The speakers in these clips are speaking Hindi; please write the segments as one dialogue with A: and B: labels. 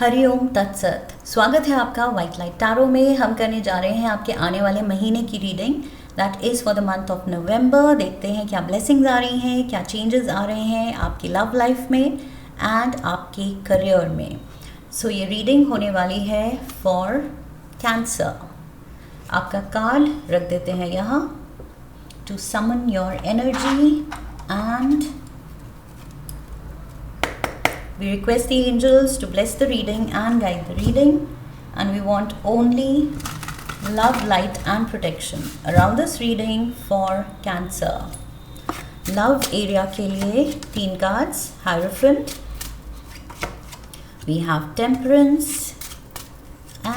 A: हरिओम तत्सत। स्वागत है आपका वाइट लाइट टैरो में। हम करने जा रहे हैं आपके आने वाले महीने की reading, that is for the month of November. देखते हैं क्या ब्लेसिंग्स आ रही हैं, क्या चेंजेस आ रहे हैं आपकी लव लाइफ में एंड आपके करियर में। सो ये रीडिंग होने वाली है फॉर कैंसर। आपका कार्ड रख देते हैं यहाँ to summon your energy and we request the angels to bless the reading and guide the reading, and we want only love, light and protection around this reading for Cancer. Love area के लिए 3 cards, Hierophant, we have Temperance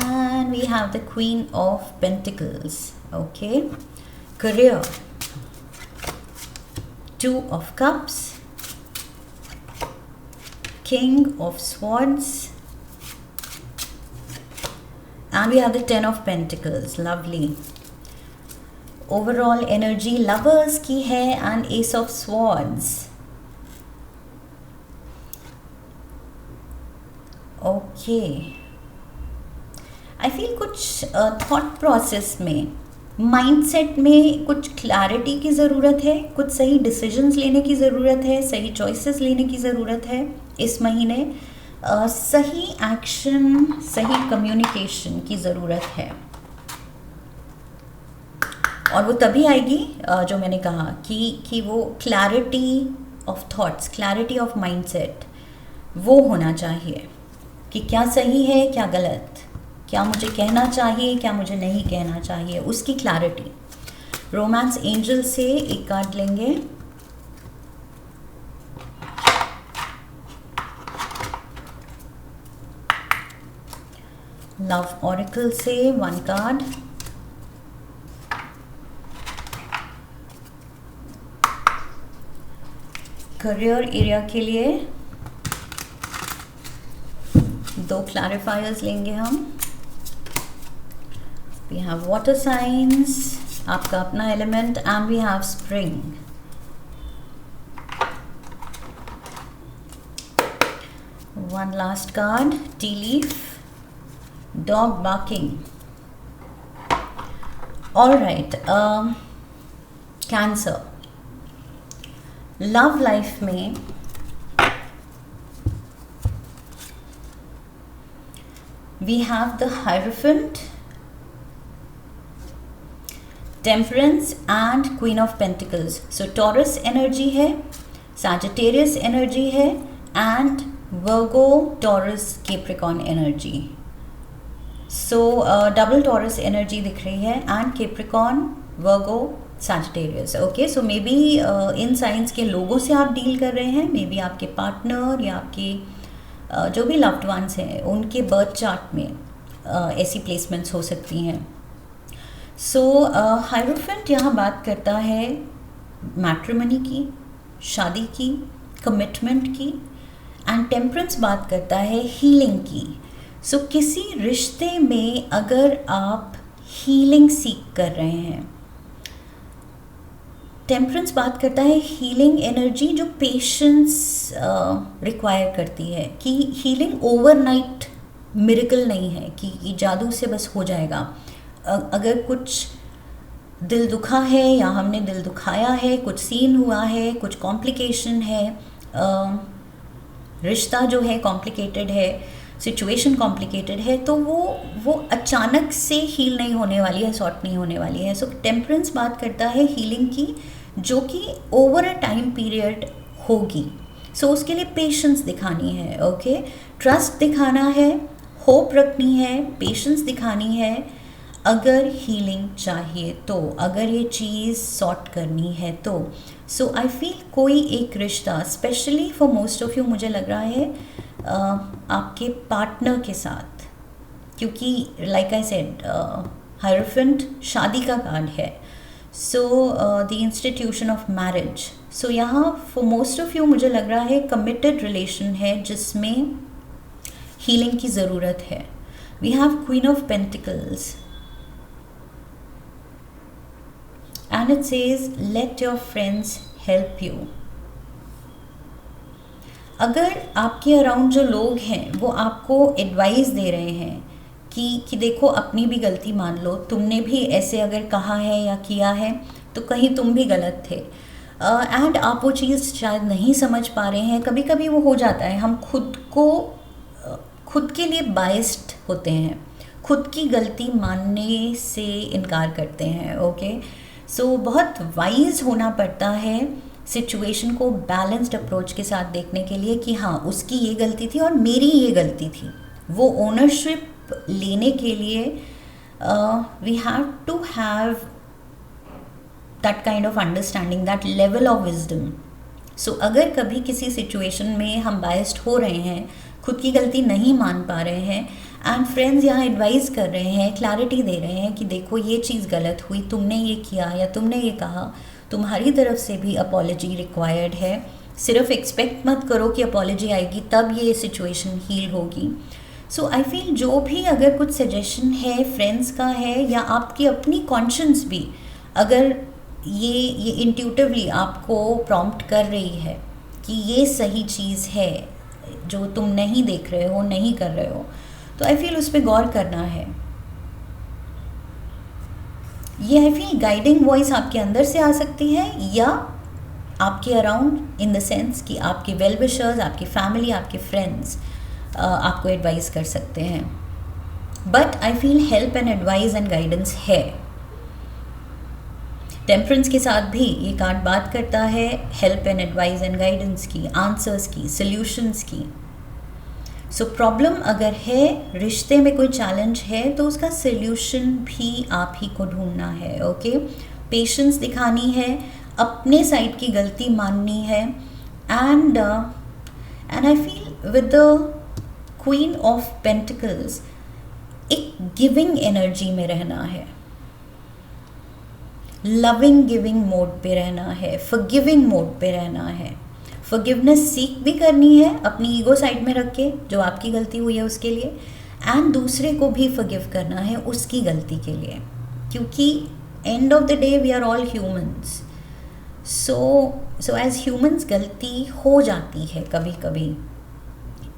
A: and we have the Queen of Pentacles. Okay, career, 2 of Cups, King of Swords and we have the 10 of Pentacles. Lovely. Overall energy lovers की है and Ace of Swords. Okay. I feel कुछ thought process में, माइंडसेट में कुछ क्लैरिटी की ज़रूरत है, कुछ सही डिसीजंस लेने की ज़रूरत है, सही चॉइसेस लेने की ज़रूरत है इस महीने। सही एक्शन, सही कम्युनिकेशन की ज़रूरत है और वो तभी आएगी जो मैंने कहा कि वो clarity of thoughts, clarity of mindset वो होना चाहिए कि क्या सही है क्या गलत, क्या मुझे कहना चाहिए क्या मुझे नहीं कहना चाहिए, उसकी क्लैरिटी। रोमांस एंजल से एक कार्ड लेंगे, लव ऑरेकल से 1 कार्ड, करियर एरिया के लिए 2 क्लैरिफायर्स लेंगे हम। We have water signs, आपका अपना element, and we have spring. One last card, tea leaf, dog barking. All right, Cancer. Love life में we have the Hierophant, temperance and queen of pentacles. So taurus energy है, सैजिटेरियस एनर्जी है and Virgo taurus Capricorn energy. So double taurus energy दिख रही है and Capricorn Virgo Sagittarius. Okay, so may be in science के लोगों से आप डील कर रहे हैं, मे बी आपके पार्टनर या आपके जो भी लव्ड वंस हैं उनके बर्थ चार्ट में ऐसी प्लेसमेंट्स हो सकती हैं। सो हायरोफेंट यहाँ बात करता है मैट्रिमनी की, शादी की, कमिटमेंट की, एंड टेम्परेंस बात करता है हीलिंग की। सो किसी रिश्ते में अगर आप हीलिंग सीख कर रहे हैं, टेम्परेंस बात करता है हीलिंग एनर्जी जो पेशेंस रिक्वायर करती है, कि हीलिंग ओवरनाइट मिरेकल नहीं है कि जादू से बस हो जाएगा। अगर कुछ दिल दुखा है या हमने दिल दुखाया है, कुछ सीन हुआ है, कुछ कॉम्प्लिकेशन है, रिश्ता जो है कॉम्प्लिकेटेड है, सिचुएशन कॉम्प्लिकेटेड है, तो वो अचानक से हील नहीं होने वाली है, सॉर्ट नहीं होने वाली है। सो टेम्परेंस बात करता है हीलिंग की जो कि ओवर अ टाइम पीरियड होगी। सो उसके लिए पेशेंस दिखानी है, ओके, ट्रस्ट दिखाना है, होप रखनी है, पेशेंस दिखानी है अगर हीलिंग चाहिए तो, अगर ये चीज़ सॉर्ट करनी है तो। सो आई फील कोई एक रिश्ता, specially for most of you मुझे लग रहा है आपके पार्टनर के साथ, क्योंकि लाइक आई सेड हायरोफेंट शादी का कार्ड है। So the institution of marriage. So यहाँ फॉर मोस्ट ऑफ यू मुझे लग रहा है कमिटेड रिलेशन है जिसमें हीलिंग की ज़रूरत है। We have queen of pentacles and it says let your friends help you. अगर आपके अराउंड जो लोग हैं वो आपको एडवाइस दे रहे हैं कि देखो अपनी भी गलती मान लो, तुमने भी ऐसे अगर कहा है या किया है तो कहीं तुम भी गलत थे, एंड आप वो चीज़ शायद नहीं समझ पा रहे हैं। कभी कभी वो हो जाता है, हम खुद के लिए बाइस्ड होते हैं, खुद की गलती मानने से इनकार करते हैं। ओके, सो बहुत वाइज होना पड़ता है सिचुएशन को बैलेंस्ड अप्रोच के साथ देखने के लिए कि हाँ उसकी ये गलती थी और मेरी ये गलती थी। वो ओनरशिप लेने के लिए we have to have that kind of understanding, that level of wisdom. So अगर कभी किसी सिचुएशन में हम बायस्ड हो रहे हैं, खुद की गलती नहीं मान पा रहे हैं, एंड फ्रेंड्स यहाँ एडवाइस कर रहे हैं, क्लैरिटी दे रहे हैं कि देखो ये चीज़ गलत हुई, तुमने ये किया या तुमने ये कहा, तुम्हारी तरफ से भी अपॉलॉजी रिक्वायर्ड है। सिर्फ एक्सपेक्ट मत करो कि अपॉलॉजी आएगी तब ये सिचुएशन हील होगी। सो आई फील जो भी अगर कुछ सजेशन है फ्रेंड्स का है या आपकी अपनी कॉन्शियंस भी अगर ये इंट्यूटिवली आपको प्रॉम्प्ट कर रही है कि ये सही चीज़ है जो तुम नहीं देख रहे हो, नहीं कर रहे हो, तो आई फील उस पर गौर करना है। ये आई फील गाइडिंग वॉइस आपके अंदर से आ सकती है या आपके अराउंड, इन द सेंस कि आपके वेल विशर्स, आपकी फैमिली, आपके फ्रेंड्स आपको एडवाइस कर सकते हैं। But I feel help and advice and guidance है। टेम्परेंस के साथ भी ये कार्ड बात करता है help and advice and guidance की, आंसर्स की, सल्यूशंस की। सो प्रॉब्लम अगर है, रिश्ते में कोई चैलेंज है, तो उसका सल्यूशन भी आप ही को ढूंढना है। ओके, पेशेंस दिखानी है, अपने साइड की गलती माननी है, and I feel with the queen of pentacles एक गिविंग एनर्जी में रहना है, लविंग गिविंग मोड पे रहना है, फॉरगिविंग मोड पे रहना है। फॉरगिवनेस सीख भी करनी है अपनी ईगो साइड में रख के, जो आपकी गलती हुई है उसके लिए, एंड दूसरे को भी फॉरगिव करना है उसकी गलती के लिए, क्योंकि end of the day we are all humans. So as humans गलती हो जाती है कभी कभी।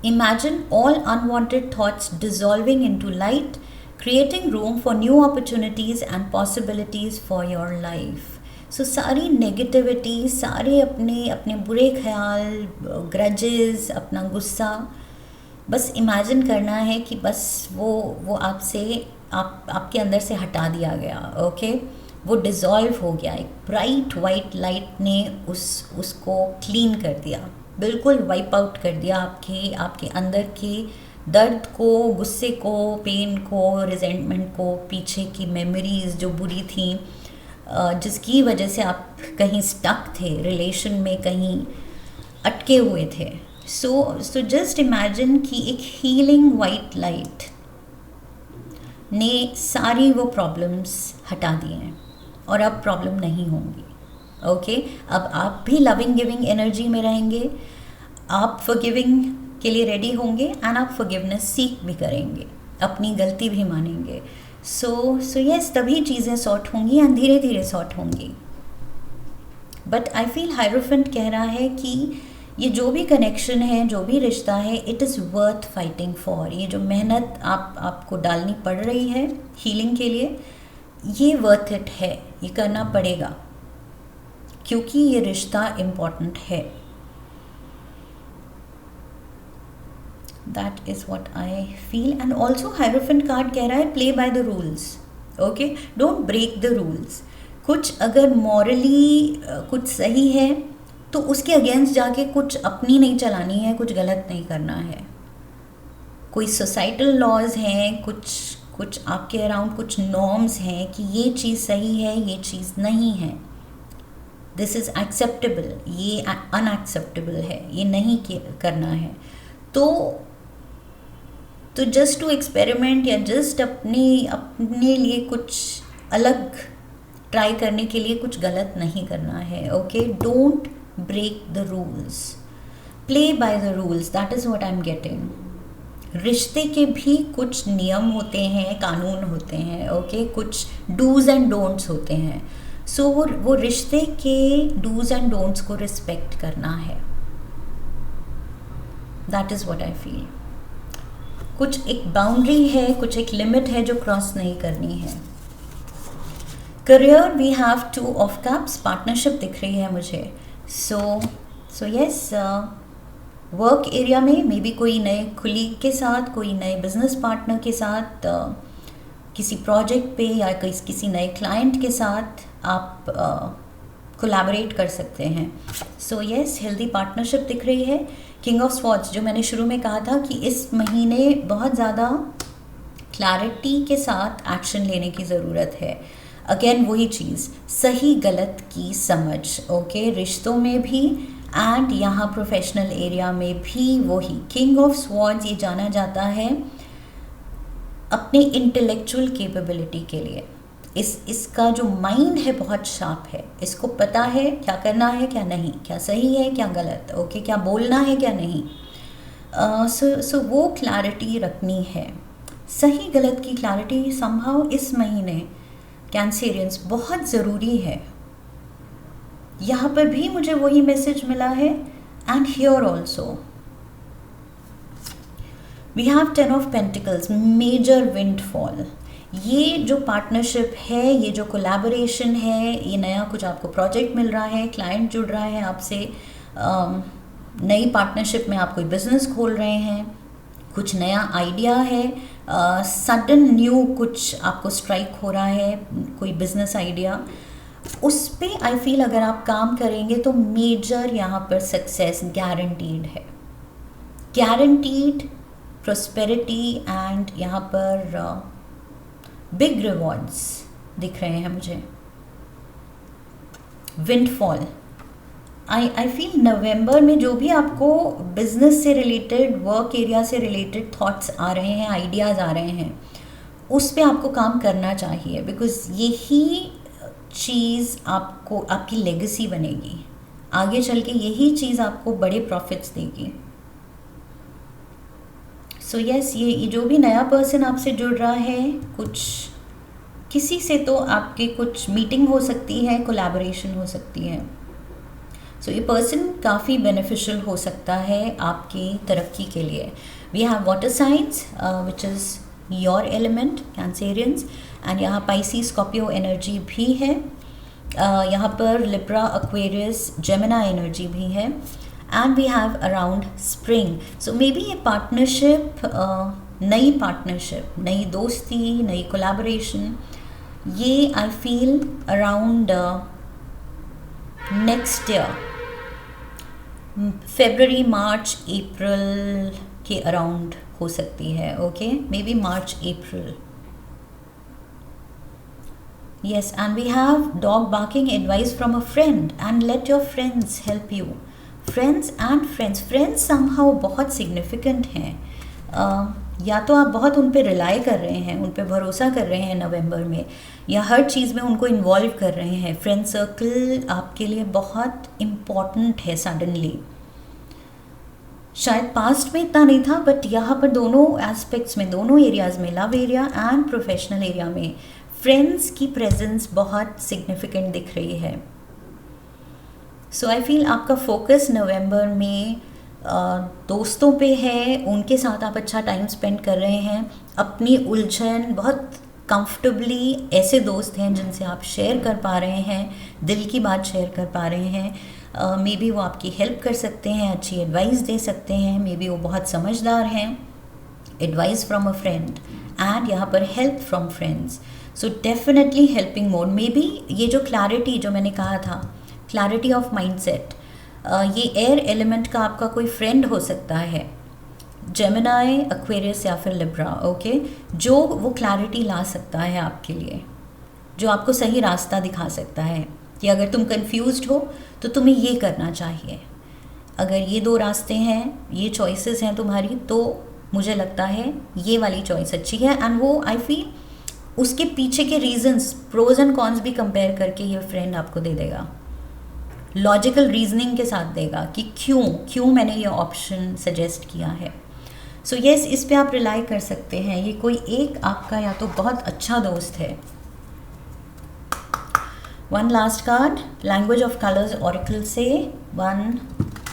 A: Imagine all unwanted thoughts dissolving into light, creating room for new opportunities and possibilities for your life. So सारी नेगेटिविटी, सारे अपने बुरे ख्याल, ग्रजेस, अपना गुस्सा, बस इमेजिन करना है कि बस वो आपके अंदर से हटा दिया गया। ओके, वो डिज़ोल्व हो गया, एक ब्राइट वाइट लाइट ने उसको क्लीन कर दिया, बिल्कुल वाइप आउट कर दिया आपके अंदर के दर्द को, गुस्से को, पेन को, रिजेंटमेंट को, पीछे की मेमोरीज जो बुरी थी, जिसकी वजह से आप कहीं स्टक थे, रिलेशन में कहीं अटके हुए थे। सो जस्ट इमेजिन कि एक हीलिंग वाइट लाइट ने सारी वो प्रॉब्लम्स हटा दिए हैं और अब प्रॉब्लम नहीं होंगी। ओके, अब आप भी लविंग गिविंग एनर्जी में रहेंगे, आप फॉरगिविंग के लिए रेडी होंगे, एंड आप फॉरगिवनेस सीख भी करेंगे, अपनी गलती भी मानेंगे। सो यस, तभी चीज़ें सॉर्ट होंगी एंड धीरे धीरे सॉर्ट होंगी। बट आई फील हायरोफेंट कह रहा है कि ये जो भी कनेक्शन है, जो भी रिश्ता है, it is worth fighting for. ये जो मेहनत आपको डालनी पड़ रही है हीलिंग के लिए, ये वर्थ इट है, ये करना पड़ेगा, क्योंकि ये रिश्ता इम्पॉर्टेंट है। That is what I feel. And also Hierophant card कह रहा है play by the rules. Okay, don't break the rules. कुछ अगर morally कुछ सही है तो उसके अगेंस्ट जाके कुछ अपनी नहीं चलानी है, कुछ गलत नहीं करना है। कोई सोसाइटल लॉज हैं, कुछ आपके अराउंड कुछ नॉर्म्स हैं कि ये चीज़ सही है, ये चीज़ नहीं है, दिस इज़ एक्सेप्टेबल, ये अनएक्सेप्टेबल है, ये नहीं करना है। तो जस्ट टू एक्सपेरिमेंट या जस्ट अपने लिए कुछ अलग ट्राई करने के लिए कुछ गलत नहीं करना है। Okay, don't break the rules, play by the rules, that is what I am getting. रिश्ते के भी कुछ नियम होते हैं, कानून होते हैं। ओके, कुछ डूज एंड डोंट्स होते हैं। सो वो रिश्ते के डूज एंड डोंट्स को रिस्पेक्ट करना है। That is what I feel. कुछ एक बाउंड्री है, कुछ एक लिमिट है जो क्रॉस नहीं करनी है। Career we have 2 of cups, partnership दिख रही है मुझे। सो यस, वर्क एरिया में मे बी कोई नए कुलीग के साथ, कोई नए बिजनेस पार्टनर के साथ, किसी प्रोजेक्ट पे या किसी नए क्लाइंट के साथ आप कोलैबोरेट कर सकते हैं। सो यस, हेल्दी पार्टनरशिप दिख रही है। किंग ऑफ स्वॉर्ड्स, जो मैंने शुरू में कहा था कि इस महीने बहुत ज़्यादा क्लैरिटी के साथ एक्शन लेने की ज़रूरत है। अगेन वही चीज़, सही गलत की समझ, ओके, रिश्तों में भी एंड यहाँ प्रोफेशनल एरिया में भी वही। किंग ऑफ स्वॉर्ड्स ये जाना जाता है अपने इंटेलेक्चुअल कैपेबिलिटी के लिए। इसका जो माइंड है बहुत शार्प है, इसको पता है क्या करना है क्या नहीं, क्या सही है क्या गलत, ओके, क्या बोलना है क्या नहीं। सो वो क्लैरिटी रखनी है, सही गलत की क्लैरिटी संभव इस महीने कैंसेरियंस बहुत ज़रूरी है। यहाँ पर भी मुझे वही मैसेज मिला है and here also we have 10 of pentacles, major windfall. ये जो पार्टनरशिप है, ये जो कोलैबोरेशन है, ये नया कुछ आपको प्रोजेक्ट मिल रहा है, क्लाइंट जुड़ रहा है आपसे, नई पार्टनरशिप में आप कोई बिजनेस खोल रहे हैं, कुछ नया आइडिया है, सडन न्यू कुछ आपको स्ट्राइक हो रहा है, कोई बिजनेस आइडिया, उस पे आई फील अगर आप काम करेंगे तो मेजर यहाँ पर सक्सेस गारंटीड है, गारंटीड प्रोस्पेरिटी एंड यहाँ पर बिग रिवॉर्ड्स दिख रहे हैं मुझे। विंडफॉल, आई फील नवंबर में जो भी आपको बिजनेस से रिलेटेड, वर्क एरिया से रिलेटेड थॉट्स आ रहे हैं, आइडियाज़ आ रहे हैं, उस पे आपको काम करना चाहिए, बिकॉज यही चीज़ आपको आपकी लेगेसी बनेगी, आगे चल के यही चीज़ आपको बड़े प्रॉफिट्स देगी। सो यस, ये जो भी नया पर्सन आपसे जुड़ रहा है, कुछ किसी से तो आपके कुछ मीटिंग हो सकती है, कोलैबोरेशन हो सकती है। सो ये पर्सन काफ़ी बेनिफिशियल हो सकता है आपकी तरक्की के लिए। We have water signs which is your element cancerians, and यहाँ पाइसिस स्कॉर्पियो एनर्जी भी है, यहाँ पर लिब्रा एक्वेरियस जेमिना एनर्जी भी है, and we have around spring. So maybe ये पार्टनरशिप, नई पार्टनरशिप, नई दोस्ती, नई कोलैबोरेशन, ये I feel around next year February, March, April के अराउंड हो सकती है, okay, maybe March April. Yes, and we have dog barking, advice from a friend, and let your friends help you. Friends and friends, friends somehow बहुत significant हैं। या तो आप बहुत उन पे रिलाई कर रहे हैं, उन पे भरोसा कर रहे हैं नवंबर में, या हर चीज़ में उनको इन्वॉल्व कर रहे हैं। फ्रेंड सर्कल आपके लिए बहुत इम्पॉर्टेंट है सडनली। शायद पास्ट में इतना नहीं था, बट यहाँ पर दोनों एस्पेक्ट्स में, दोनों एरियाज़ में, love area and professional area में फ्रेंड्स की प्रेजेंस बहुत सिग्निफिकेंट दिख रही है। सो आई फील आपका फोकस नवंबर में दोस्तों पे है, उनके साथ आप अच्छा टाइम स्पेंड कर रहे हैं, अपनी उलझन बहुत कंफर्टेबली, ऐसे दोस्त हैं जिनसे आप शेयर कर पा रहे हैं, दिल की बात शेयर कर पा रहे हैं। मे बी वो आपकी हेल्प कर सकते हैं, अच्छी एडवाइस दे सकते हैं, मे बी वो बहुत समझदार हैं। Advice from a friend and यहाँ पर help from friends, so definitely helping mode. May be ये जो क्लैरिटी जो मैंने कहा था, क्लैरिटी ऑफ माइंडसेट, ये एयर एलिमेंट का आपका कोई फ्रेंड हो सकता है, जेमिनाई, एक्वेरियस या फिर लिब्रा, ओके, जो वो क्लैरिटी ला सकता है आपके लिए, जो आपको सही रास्ता दिखा सकता है कि अगर तुम कंफ्यूज्ड हो तो तुम्हें ये करना चाहिए, अगर ये 2 रास्ते हैं, ये चॉइसेस हैं तुम्हारी, तो मुझे लगता है ये वाली चॉइस अच्छी है। एंड वो आई फील उसके पीछे के रीजंस, प्रोज एंड कॉन्स भी कंपेयर करके ये फ्रेंड आपको दे देगा, लॉजिकल रीजनिंग के साथ देगा कि क्यों मैंने ये ऑप्शन सजेस्ट किया है। सो यस, इस पे आप रिलाई कर सकते हैं, ये कोई एक आपका या तो बहुत अच्छा दोस्त है। One last card, language of colours oracle से 1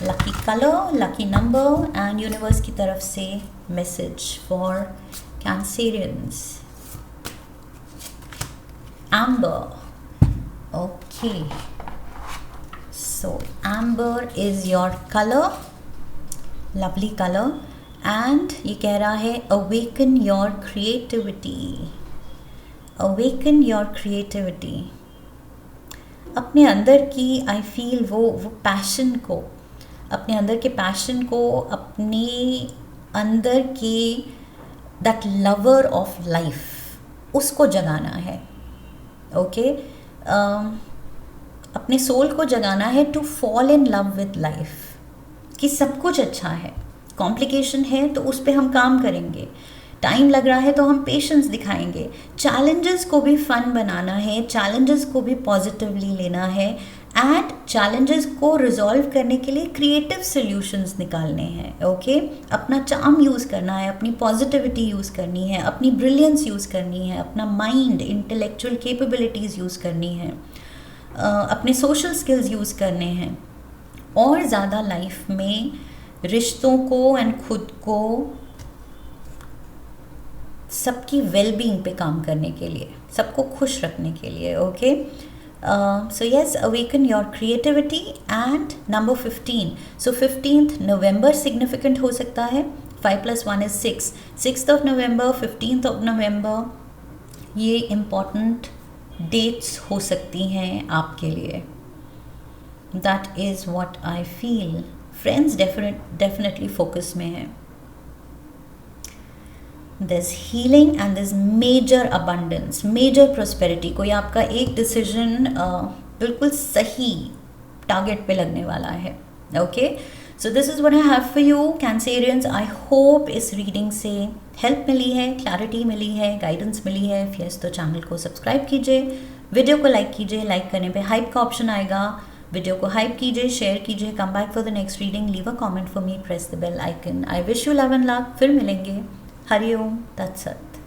A: lucky colour, lucky number and universe की तरफ से message for cancerians. Amber, okay, so amber is your colour, lovely colour, and ये कह रहा है awaken your creativity, awaken your creativity. अपने अंदर की आई फील वो पैशन को, अपने अंदर के पैशन को, अपने अंदर की दैट लवर ऑफ लाइफ उसको जगाना है। ओके, अपने सोल को जगाना है to fall in love with life, कि सब कुछ अच्छा है, कॉम्प्लिकेशन है तो उस पर हम काम करेंगे, टाइम लग रहा है तो हम पेशेंस दिखाएंगे, चैलेंजेस को भी फन बनाना है, चैलेंजेस को भी पॉजिटिवली लेना है, एंड चैलेंजेस को रिजॉल्व करने के लिए क्रिएटिव सॉल्यूशंस निकालने हैं। ओके, अपना चार्म यूज़ करना है, अपनी पॉजिटिविटी यूज़ करनी है, अपनी ब्रिलियंस यूज़ करनी है, अपना माइंड, इंटेलेक्चुअल कैपेबिलिटीज़ यूज़ करनी है, अपने सोशल स्किल्स यूज़ करने हैं, और ज़्यादा लाइफ में रिश्तों को एंड खुद को, सबकी वेलबींग पे काम करने के लिए, सबको खुश रखने के लिए। Okay, so yes, awaken your creativity. And number 15, so 15th November significant हो सकता है, 5 + 1 is 6, 6th of November, 15th of November, ये इम्पॉर्टेंट डेट्स हो सकती हैं आपके लिए। That is what I feel. Friends definitely focus में है। There's healing and there's major abundance, major prosperity। कोई आपका एक डिसीजन बिल्कुल सही टारगेट पे लगने वाला है। Okay, so this is what I have for you Cancerians. I hope इस रीडिंग से हेल्प मिली है, क्लैरिटी मिली है, गाइडेंस मिली है। यस, तो चैनल को सब्सक्राइब कीजिए, वीडियो को लाइक कीजिए, लाइक करने पे हाइप का ऑप्शन आएगा, वीडियो को हाइप कीजिए, शेयर कीजिए, come back for the next reading, leave a comment for me, press the bell icon. I wish you love and luck. फिर मिलेंगे। हरि ओम तत्सत।